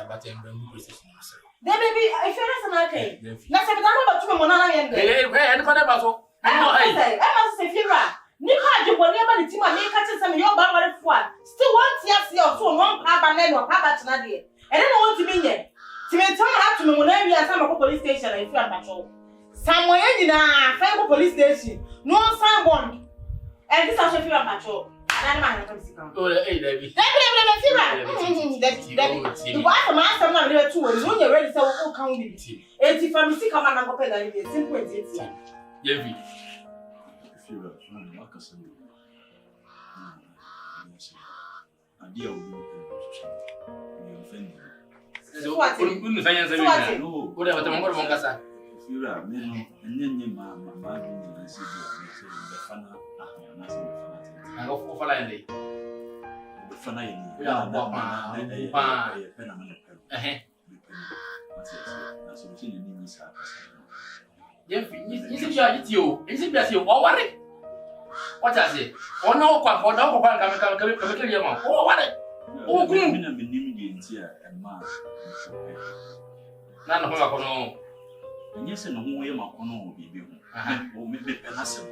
but I'm going to process. There may be a fair okay. That's about 2 months. And whatever. I must say, Fira. Nipa je boni aba ni tima me ka chese me yo ba ware fo a still want ya see o so no pa ba na no pa ba tena de e dey no want to me nye ti me tell ha to me mo na wi asa ma police station and if you am patrol somewhere nyina fa police station no sign bond and this also if you am patrol na ma na come see come oh eh David Fira the boy for my son na me tu o no you ready say o kan bi e ti fa me see come na go pay na be simple and easy Gyamfi Fira Akasa idea of offended. So what? No, whatever the Mongol Moncasa. Fira, men, and then my and see the fana. I go for Falandi. The fana, we are Gyamfi, you all worry. What I say? Oh no, come kill your mom. Oh, what? Oh, good. I'm naming here and ma. None of them are and yes, and no way my own will be. Oh, maybe Penassim.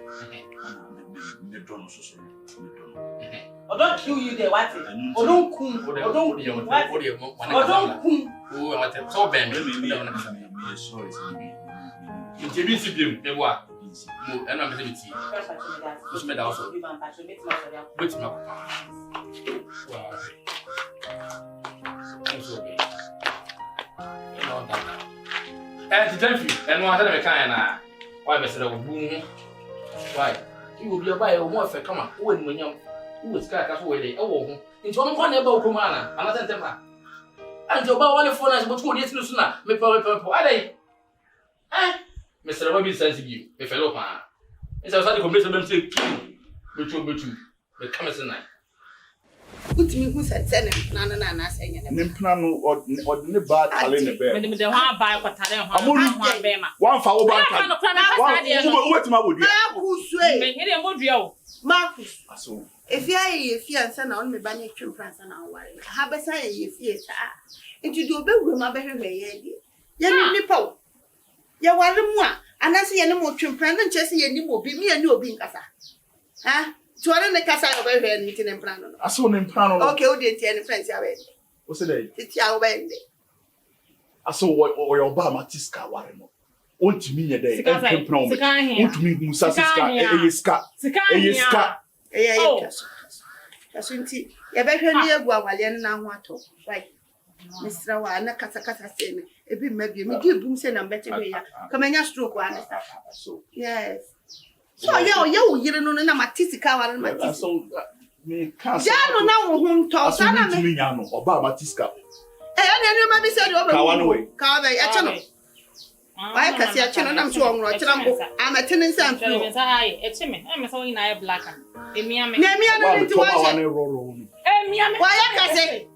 Or don't kill you there, what? Or don't come, or don't oh, I want so bad. Sorry, it's a busy they were. And I'm going to see. Which made also. Which not. And to Gyamfi, and one other kind. Why, Mr. Boom? Why? You will be a buyer more for come up when young. Who is cat away? Oh, into one about Kumana, another temper. And your bow on the phone as much good as sooner. Me purple. Are they? Eh? Mr. Bobby sends you, a fellow man. It's outside the commission, but you, the commission night. Put me who said, Nana saying, Nimplano or the bad calendar bear. When the one by what I one foul back. What's my wood? Marcus, if you answer on me by nature, France and our wife, have a say if yes, into do a bedroom, I better be a nipple. Ya wale mwa anasi ya nimo chimprana nchesi ya nimo bi mi ya ni obi nkasa ha tuwale ne kasa ya obehwe ni tine mprano no aso ne mprano no okay odi enti any friends ya we o se dey titi ya obende aso wo yo ba matiska ware no ontimi nye dey empempno me ontimi hu sasiska eyeska kaso nti ya behwe ni egu awale na ho ato right Mr. Wa na kasa sene ebi mabie me di bum se na mbete we ya kamanya stroke wa na so yes so you yire no na matisika wa na matisi so me ka ja no na wo hu nto sa na me nya no oba matiska ene ma bi se de oba ka wa we ka ba ya chano wa ka si ya chano na mso onro chira mbo amatene nsa mfo me sa hai echime me so ina ya black emia me na emia no nti wa emia me wa ya ka se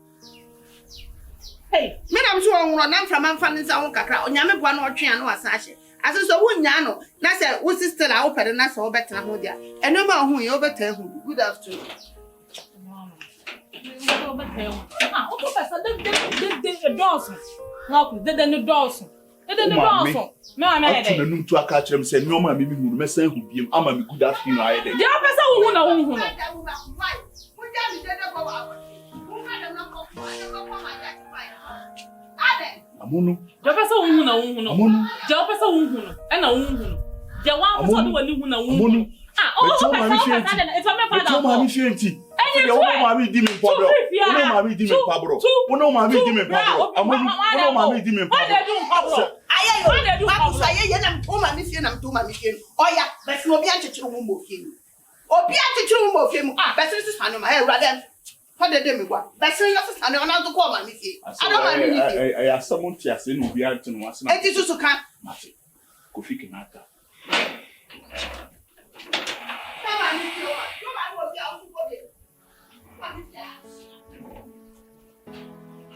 hey, me na mso onro na mframa mfa nsa ho kakra onyame boa na otwe na wasa ahye ase so wonya no na se wo sister la wo pede na se wo betena ho dia eno ma ho ye wo betena ho good afternoon ah o ko pesa de dance na ko de no dance me wa me dey na numtu aka kire me se me o ma me hu me san hu biem ama me good afternoon aye dey dia pesa wo hu na wo hu no Amonu. Ja pesa unhu na unhu no. Amonu. Ja pesa unhu no. E na unhu no. Ja wa pesa de wani hu na unhu. Amonu. Ah, oh pesa na e fa me fa da. O ma mi fienti. E o ma mi di mi pobro. O ma mi di mi pabro. O ma mi di mi pabro. Amonu. O ma mi di mi pabro. Aye yo. Ba ku saye ye na mto ma mi fie na mto ma mi fie. Oya, be se obi anchechiro mu mo fie. Obi anchechiro mu mo fie mu. Ah, be se sister no ma e rade. How did they go? That's not and on to call my missy. I don't mind. I have someone to say no be out to once. It is also can't. Kofi Kinata.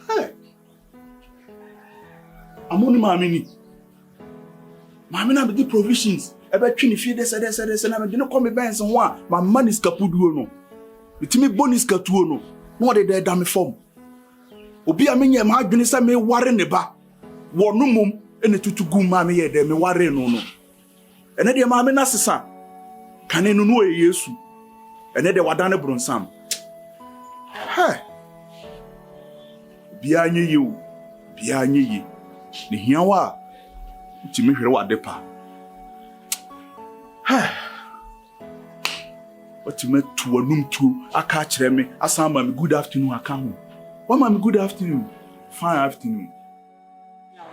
Hey. Amonu mamini. Mamina be the provisions. Ebe twini fie de se na me de no come benz ho a my money skapuduo no. Itimi bonus katuo no. No de da me form. Obi a menye ma adwene se me ware ne ba. Wo no mom ene tutugu ma me ye de me ware no no. Ene de ma me na sesa. Kane no no e Yesu. Ene de wadane bronsam. Hey. Bia nye yi o. Bia nye yi. Ne hia wa ti me hwere wa de pa. Hey. What you met to a room to a catch me, as I'm a good afternoon. I come home. What am good afternoon? Fine afternoon. No,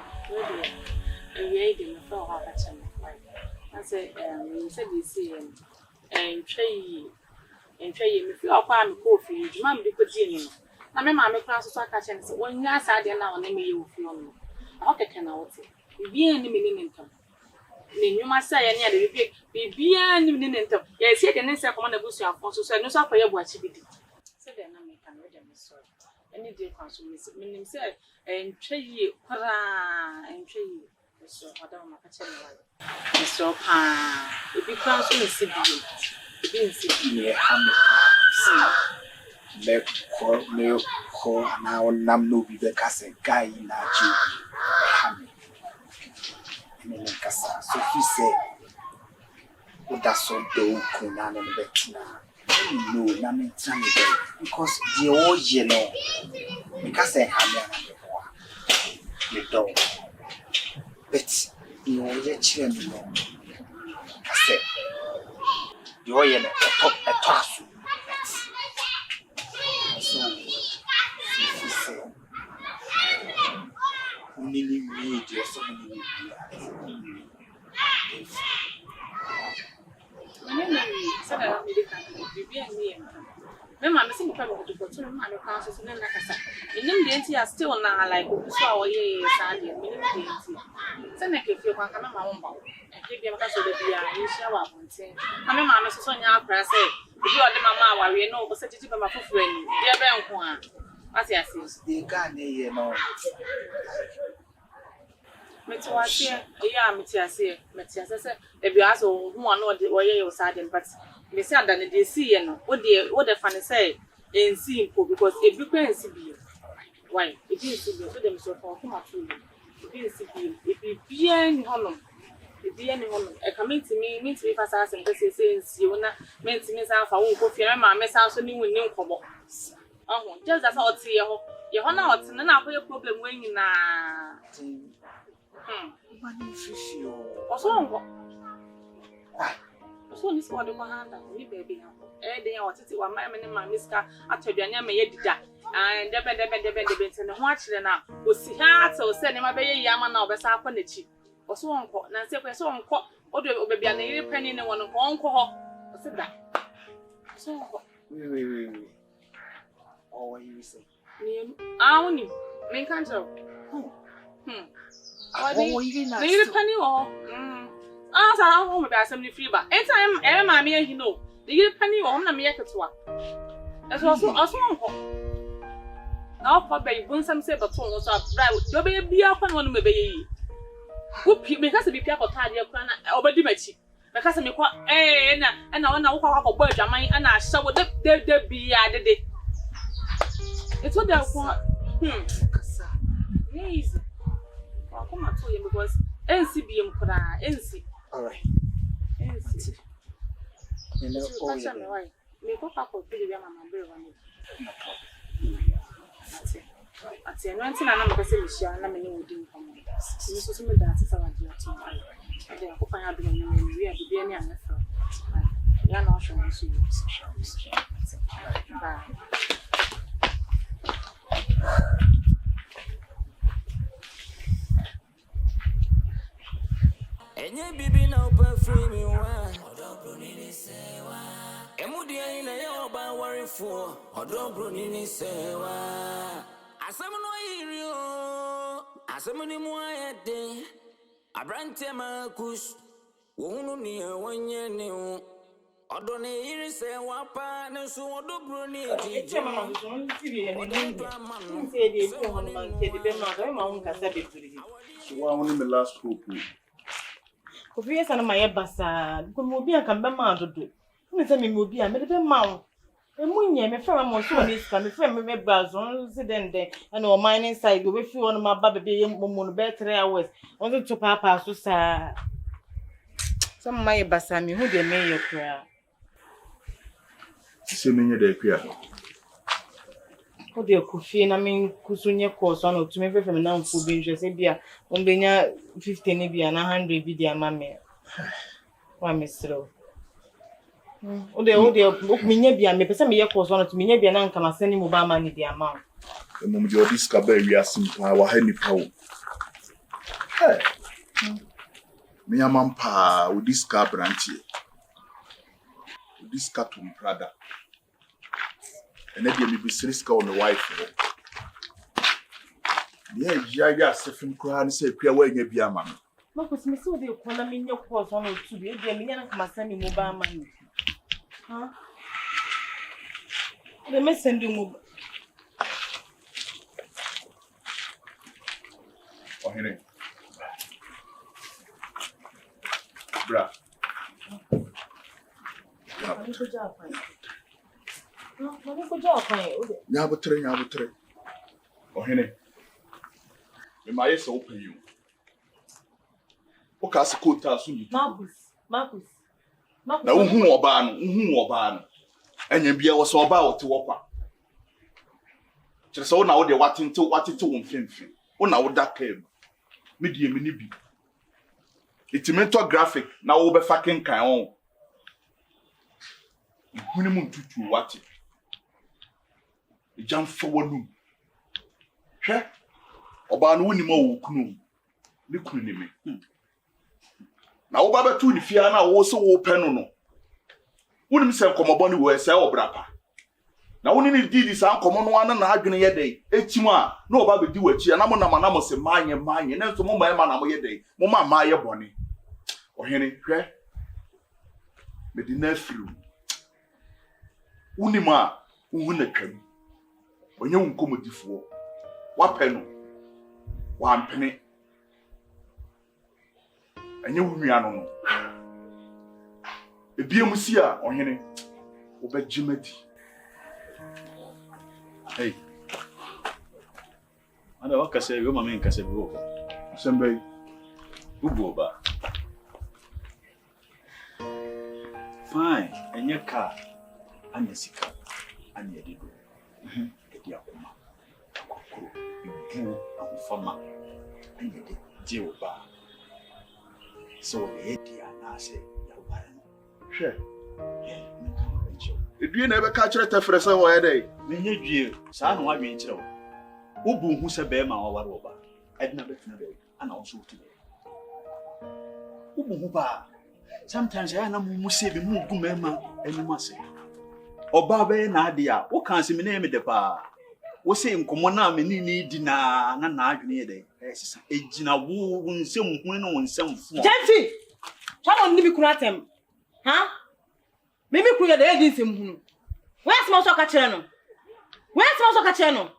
really, I feel how much I said, you said you see and tray me feel up on coffee, you might be good dinner. I remember my class was catching one last idea now and maybe you feel me. Okay, can I say? You be any minute. You must say any other be any minute. Yes, yet and then say, Commander Bush, so no suffer what she did. Said then I make a read story. Any day council, meaning say, and tray ye, and tray ye. So, Madame Macatella. So, if you council is sitting, you didn't sit near Hamlet. Milk, now, Nam be the castle guy in our Hamlet. Kasa so he said that so do kuna no betina no na me try because the all you know because I have me do but you know you children no kasa the all you know a tasu so he said Nini media so many said I Vivian name. Remember, I'm seeing people to go to my house and like I said. In the dainty are still now like so ye Sandy, meaning dainty. Send a if you can come my own bow and give them a castle of the shower. I remember I'm so young, press it. If you are the mamma, we know, but such a my friend, dear Ben. As I see, they can't hear no. Metiasia, Metiasia, if you ask who are not the way you sad, but they said that they see and what the funny say in simple because if you can see, why, it is to them so far come up to you. It is if you be any honor, if be any honor, a coming to me means if I ask and say, you will not mean to miss out for one coffee, and my mess out so new come up. Oh, just as I'll see your honor, and now for your problem when you na. Also, so this one the hand we baby. They are what it was my mister. I told you, I may did that. And the and watch the now. Was see her so sending my baby Yaman now, but up on the cheek. Or so on, Nancy, so on, or the baby and a penny in one of uncle. Said that. So, wait. Oh, you say, I only main country. Oh, you didn't penny or as I home about assembly fever. Anytime, every mammy, you know, the penny or na make it to one. As also, now, for baby, when some say, but so you'll be up on one baby. Whoop, because the people tired your plan over the match. Because I'm quite and I know how bird am I and I saw what they be added. It's what they're yes. I'll come and tell you because NCBM could NC. All right. NC. You know, oh, yeah. Me go back to the that's it. That's it. One thing I'm going to say is, I'm not going to do it. You so me that is our dear team. They are hoping I'll be on you. We are the beginning of the film. You are not sure to see you. Bye. Enye bibi na open free me wa odobro ni sewa emudia ina ye oba worry for odobro ni sewa asem no yiri o asem ni mu ayede abrante makus wohunu ni wonye ni o odone yiri sewa pa na so odobro ni ejije mama so nti bi ni nti e dey do hono man ke dey be ma do ma won kasa be firi So what only the last hope. Obi esa na maye basa ko mo bi aka be ma dodo. Me say me obi a me dey be ma wo. Emunye me friend am so ni ska me friend me brazon si den and o mining side go be fi on ma ba be momo no be 3 hours on to papa so sa some my basami who dey me your prayer Se menye da akua o dey kufi na me kusunye course on to me fe me na mfu bi nhwe se bia on benya 50 ni bia na 100 bi dia ma me wa mesro o de minya bia me pese me ye course on to minya bia na nka masani mo ba ma ni dia ma mum di odiska ba wi asimpa wa ha nipa wo me amampa odiska branchie odiska tumprada ene dia me bisiriska on the wife ho dia ya sefim kura ni se akua wa nya bia ma me Makusi misi ode ko na minya course on to bi bia minya na nka masani mo ba ma ni ha the messenger mo Ohene. Bra. Nyabutre. Ohene. Me ma yesa open you. O ka se kota so ni. Marcus. Na uhu oba no. Enya bia wo so oba wo te wo kwa. Kire se wo na wo de watente wo mfimfim. Wo na wo da kam. Me die me ni bi. Itimento graphic na wo be fucking kan on. Ihuni mu ntutu wate. Gyamfuaa wonu. Hwe. Oba no woni ma wo kunu. Ne kunu ni me. Na wo ba betu ni fia na wo so wo pɛ no no. Wonim se nkomobɔ ni wo ese obrapa. Na woni ni didi sa nkomo no ana na adwene ye dai. Echimu a na wo ba be di wachi na mo na mo se manye na nso mo ma na mo ye dai. Mo ma ye bɔne. Ohene hwɛ. Me di na firu. Wonim a wo na twam. Onye wo nkomodifo. Wa pɛ no. Wa ampene. Enye wo nua no. Ebiem si a ohene obejimadi. Hey. Ana wakase yo mama nkase biwo. Sembe Ugo ba. Fine, enye ka anya sika anya dedo. Edi akoma. Kokoro ibu amfama anya de jewo ba. So edi anase ya ba no. hwe edue na ebe ka kire tefere se wo ye dai menye due saa no wadwen kire wo obu hu se be ma waware oba edna betina be ana wo so tu obu hu ba sometimes I na mu se be mu gu mema enu ase oba be na ade a wo kan se me na me de pa wo se nkomo na me ni di na adwene ye dai sisa ejina wo nsem hu ne wo nsem fu Gyamfi chamo ni bi kuratem ha mimi kuya da yedi nsem hu wes mo so ka kire no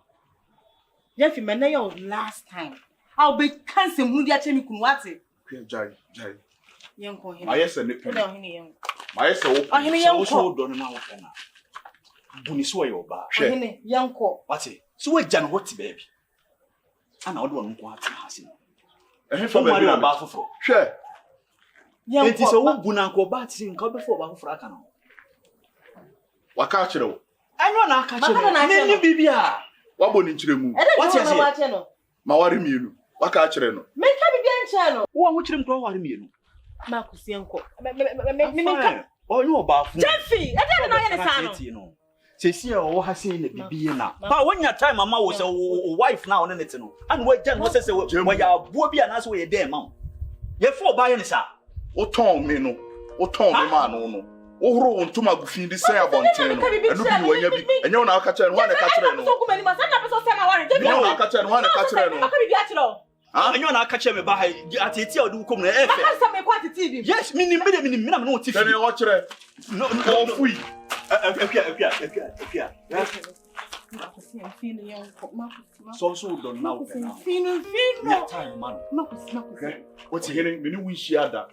Gyamfi me na your last time I'll be cancel hu dia che mi kunu wate jai yenko hin ma yesa ne pe da hin yenko ma yesa wo so so do na wo kana buni so ye oba hin yenko wate so we jan what baby ana odo no ko ati hase fa ba bi ba foforo hwe yenko enti so wo buna ko ba ti nka be fo ba foforo aka no waka kire wo anyo na aka kire ni bibia wabo ni kire mu what you ma wari mienu waka kire no me ka bibia nche no wo ho kire mko wari mienu ma kusi yenko me ka onyo oba fu Gyamfi ede na ye ne sa no sesi a wo ha sei na bibie na ba wonya time mama wo se wo wife na one net no and we jan wo se wo ya buo bi ana so ye dem ma ye fo ba ye ne sa wo ton me ma no wo horo wo ntoma gufin di se abonten no enu bi wanya bi enye wo na aka kire no wa na ka kire no so kuma ni ma sa na peso se ma wari enye wo na aka kire no wa na ka kire no aka bibia kire o anyo na aka kire me ba ha ateti a odi kom na efe aka sa me kwa titi bi yes minim na me no tifi tani wo kire no fui Akua. So don't now. Fino. Time man. okay what's here me ni wi shia da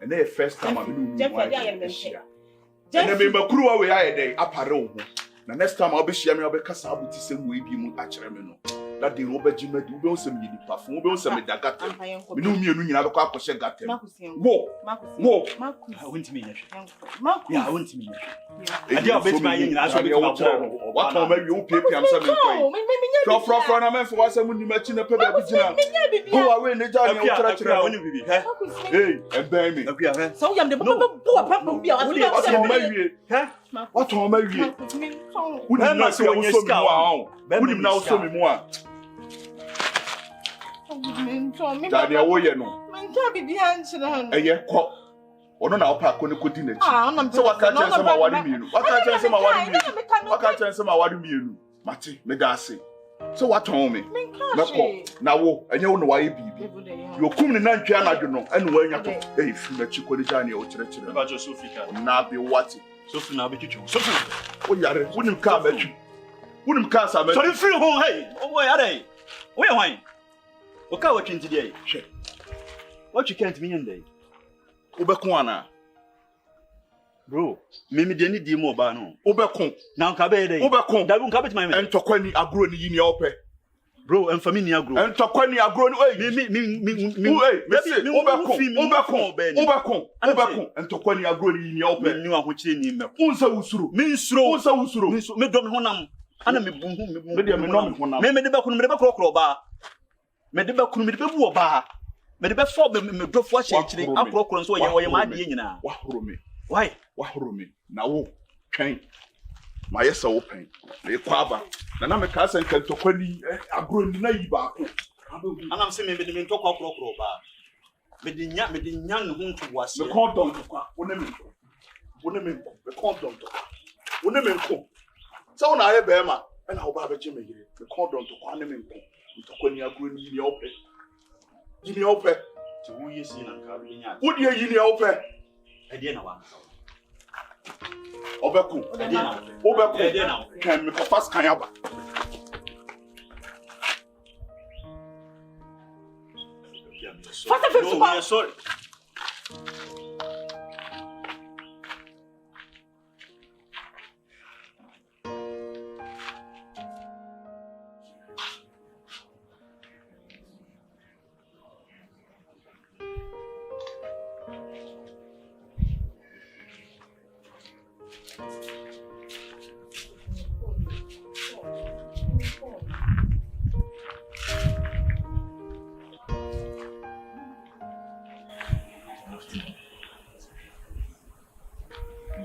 and the first time I do Gyamfi I am them. And me makuru we aye dey apare wo. Na next time I'll be share me kasa abuti sem we bi mu akere me no. That dey obaji madu be onsem ni parfum be onsem da gata. Me no mienu nyina be kwa akose gata. Wo. Won't me nyehwe. Yeah, won't me nyehwe. Ade obeti ma nyina so be kwa. What on maybe you pay am some kwa. Fro na men for wasem ni machi na pe ba bi gina. Go away ne ja ne utra kira woni bibi. Hey, ebe me. Akua he. So yam de bo papa bi a what on maybe. He? What on maybe. Wouldn't not say when you scout. Wouldn't now show me more. Daniel, what you know? Can't be behind you. A year cop. Or no, I'll pack on the cottage. So what can't tell some of what you mean? What can't tell some of what you mean? What can't tell some of what you mean? Matty, Medasi. So what told me? Now, and you know why you be. You're coming in and Piana, you know, and when you're a few chicken Daniel or church about your Sophia. Now be what? Sophie now be teaching. Sophie, oh, yeah, wouldn't come at you. Wouldn't cast a man. So you feel home, hey, oh, where are they? Where am I? Okay, what you today? What you can't mean day? Ubekwana. Bro, Mimi didn't do more bano. Ubekon. Now Cabe, Ubekon, that won't come to my man. And Tokwani are growing in your pay. Bro, and familiar grow. And Tokwani are growing away. Ubekon, and Tokwani are growing in your pay. You are which in him. Unsa usuru, Minsro, Medom Honam, and me boom, maybe the back on the back bar. Medeba kunu medeba bu oba medeba fo be medofo achechire akrokro so ye ma de nyina wahoro me na wo twen ma yesa wo pen me kwaba na me ka san kan tokwani agro ni na yi ba ko anam se me de me ntokwa akrokro ba me de nya no huntu wase me kondom tokwa wona me kondom tokwa wona me nko so wona aye be ma na wo ba be je me yire me kondom tokwa na me nko Tokwani agro ni yini ope. Yini ope. Ti wo yesi na nka bi nya. Wo de yini ope. E de na wa. Obeku. E de na. Obeku. E de na. Kan me ko fast kan aba. Fast sorry.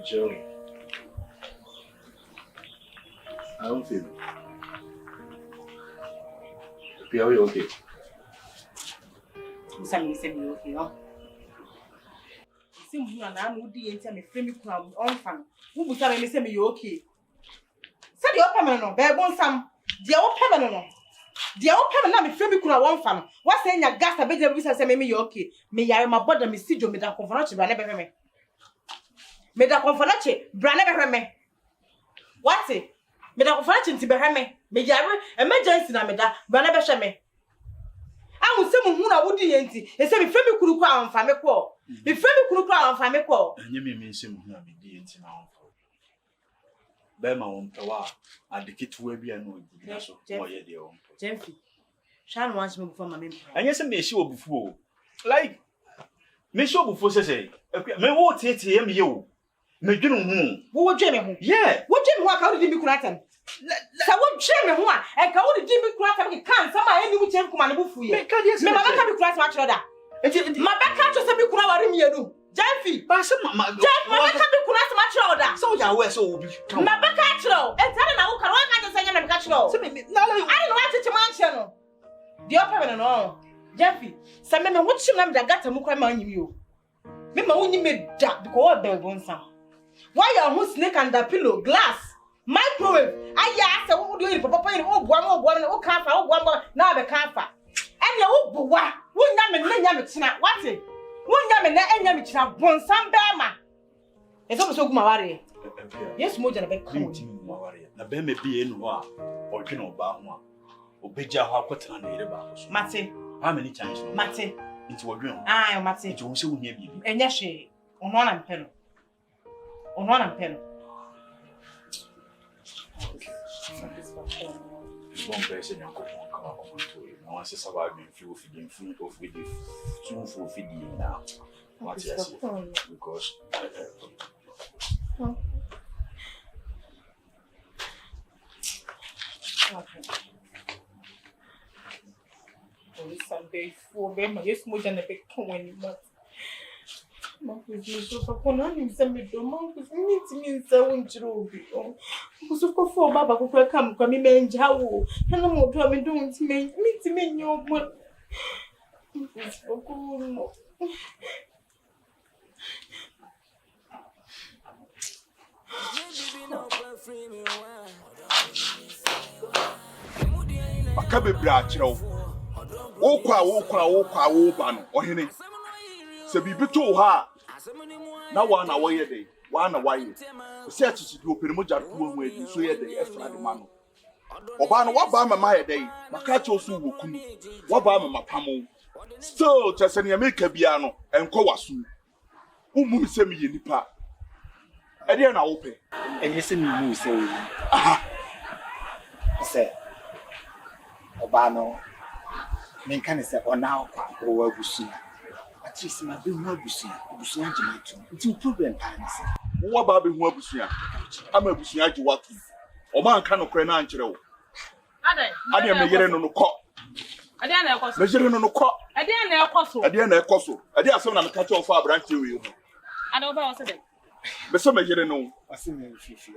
Joe, I don't feel it. Are you okay? Some say me okay, no? Sim you and I would be enter me frame crowd on fan. Who would tell me say me you okay? Say the open no, bear bon some. The open no. The open na me frame crowd one fan. What saying your gas a bit of say me you okay? Me yare my brother me see jo me da conference ba never me. Me da konfalache bra na behwe me what me da konfalache nti behwe me yare emergency na me da bra na behwe me awu se mu hu na wodi ye nti e se me femi kuru kwa amfa me ko me femi kuru kwa amfa me ko anye me se mu hu na me di ye nti na amfa be ma won pewa adeketu wa bia na odi na so o ye de o Gyamfi shan wants me before my me anye se me shi obufu o like me shi obufu se me wo tete ye me ye o me dwenu hu wo dwe me hu yeah wo dwe me hu aka wo di mi kura tam sa wo dwe me hu a ka wo di mi kura tam ki kan sama eni mu chem kuma ne bufu ye me ma ka mi kura tam achro da ma be ka cho se mi kura ware mi enu Gyamfi ba se ma Gyamfi ma ka mi kura tam achro da so ya we so obi ma be ka achro entare na wo ka wo ka je se nya na me ka achro se me na la ari no wa tete man che no di open no Gyamfi sa me wo chim na me da gata mu kura ma anyimi o me ma woni me da because be bon sam. Why you who snake under pillow, glass, microwave? I asked what do you papa in oh kafa, oh now the kafa. And you oh boy, won't yam tina, what it? Won't yam and yam tina, bon some bama. It's almost so good. Yes, more than a big cream. Na be me be in wa, or you know, Bahma, or Beja Hawkot and the Rebels. Mate, how many times? Mate, into a dream. I am Mate, it will soon hear you. And yes, she on one and penny. Ono na pen. One person you come to you. No one says about being feeding food of with the two for feeding now. What yes, because Sunday for them, yes, more than a big coin. Marcus, so for Conan, some little means me so in Jerobi. Who's of course for Baba who come in Jaw, and no more trouble doing to me your one. Akabe brachiro. Okwa ban ohene. Se bibi to ha. Na wa na wo yede. Wa na wa ye. Se atiti do pere mo jarku wo edi so yede efra de ma no. Oba no wa ba mama yede. Maka che osu wo kunu. Wa ba mama pamo. Still chese ne make bia no enko wasu. Umum se mi ye nipa. Ede na wo pe. Enye se mi mu se wo. Aha. Se Oba no menka ne se ona kwa wo abusu. Atrisi ma be hu abusu. Abusu agimatu. Nti problem pa ne se. Wo ba be hu abusu a. Ama abusu agiwatu. O ma nka no kre na ankyere wo. Ade me yere no no ko. Ade na ekoso. Me yere no no ko. Ade na ekoso. Ade na ekoso. Ade asem na me ka che wo fa branch we hu. Ade oba wo se de. Me so me yere no. Wase me fifi.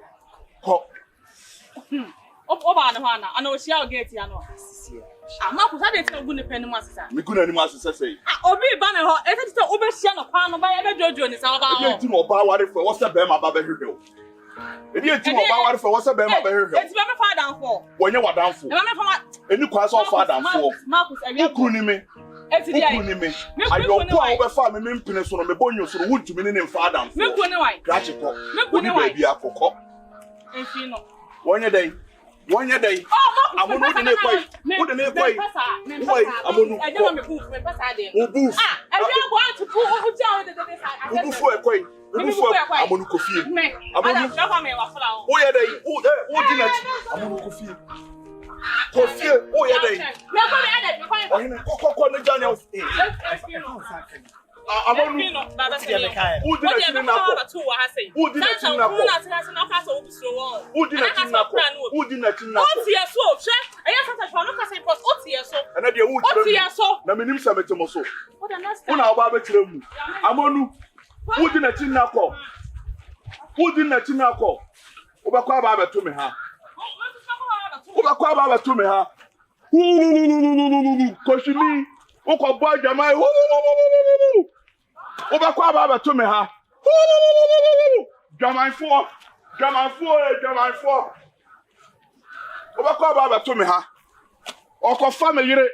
Ko. Oba na hwana ana ohia gate ya no. Marcus, I didn't go to pen master. Me kuna ni master say. Obi ba me ho, e se ti obe hia no kwa no ba e be jojo ni sa oba ho. E ti mo ba ware for what's the be ma ba be hwehwe. E di ti mo ba ware for what's the be ma be hwehwe. E ti be me fa down for. Wonye wadanfo. E be me fa Eni kwa so fa downfo. Marcus, e bi ku ni me. E ti di ai. Ku ni me. Ayo ko a wo be fa me mpene so no me bonyo so no wutumi ni fa downfo. Me ku ni wai. Grache ko. Me ku ni wai. Bi akoko. E fi no. Wonye dai. Wonye dai. Amonu de ne kwai. Wo de ne kwai. Kwai amonu. E je me boof, me pesa de. Wo boof. E je go out to who tell the day sa. Wo boof e kwai. Wo boof amonu ko fie. Amonu java me wa fala o. Wo ye dai. Wo di na ti. Amonu ko fie. Ko fie. Wo ye dai. Me ko me ada, me ko. Ohine ko ne janya. Amonu. Wo di na ti na ko. Wo di na ti na ko. Wo di na ti na ko. Wo di na ti na ko. O ti eso hwe. Eya sasa hwa no ka say post o ti eso. Na de wo ti eso. Na menim sa metemo so. What the next Wo na oba be kire mu. Amonu. Wo di na ti na ko. Wo di na ti na ko. Wo be kwa aba be to me ha. Wo be kwa aba be to me ha. Koshimi. Wo ko bo jamai. Wo be kwa aba be to me ha. Gyamfuaa. Wo be kwa aba be to me ha. Oko fa me yire.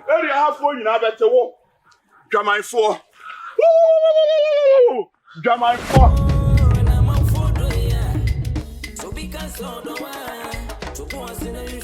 Eri hafo nyina bete wo. Gyamfuaa. So because so do I. To go and